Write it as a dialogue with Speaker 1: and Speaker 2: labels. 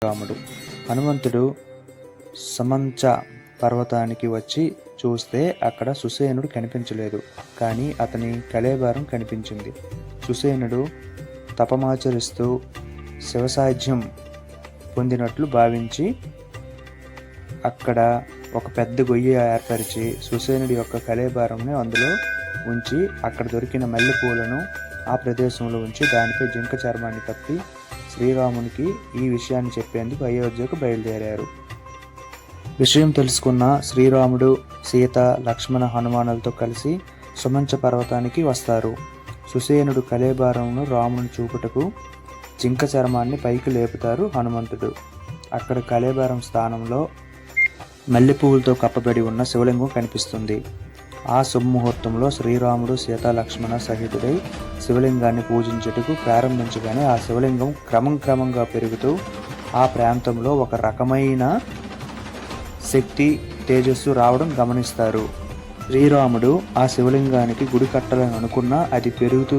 Speaker 1: రాముడు. హనుమంతుడు సమంచ పర్వతానికి వచ్చి చూస్తే అక్కడ సుసేనుడు కనిపించలేదు. కానీ అతని కళేబరం కనిపించింది. సుసేనుడు తపమాచరిస్తూ శివసాధ్యం పొందినట్లు భావించి అక్కడ ఒక పెద్ద గొయ్యి ఏర్పరిచి సుసేనుడి యొక్క కళేబరంని అందులో ఉంచి అక్కడ దొరికిన మల్లెపూలను ఆ ప్రదేశంలో ఉంచి దానిపై జింక చర్మాన్ని కప్పి శ్రీరామునికి ఈ విషయాన్ని చెప్పేందుకు అయోధ్యకు బయలుదేరారు. విషయం తెలుసుకున్న శ్రీరాముడు, సీత, లక్ష్మణ, హనుమానులతో కలిసి సుమంచ పర్వతానికి వస్తారు. సుసేనుడు కళేబరంను రాముని చూపుటకు జింక చర్మాన్ని పైకి లేపుతారు హనుమంతుడు. అక్కడ కళేబరం స్థానంలో మల్లెపువ్వులతో కప్పబడి ఉన్న శివలింగం కనిపిస్తుంది. ఆ శుభముహూర్తంలో శ్రీరాముడు, సీత, లక్ష్మణ సహితుడై శివలింగాన్ని పూజించుటకు ప్రారంభించగానే ఆ శివలింగం క్రమంగా పెరుగుతూ ఆ ప్రాంతంలో ఒక రకమైన శక్తి, తేజస్సు రావడం గమనిస్తారు. శ్రీరాముడు ఆ శివలింగానికి గుడి కట్టాలని అనుకున్నా అది పెరుగుతూ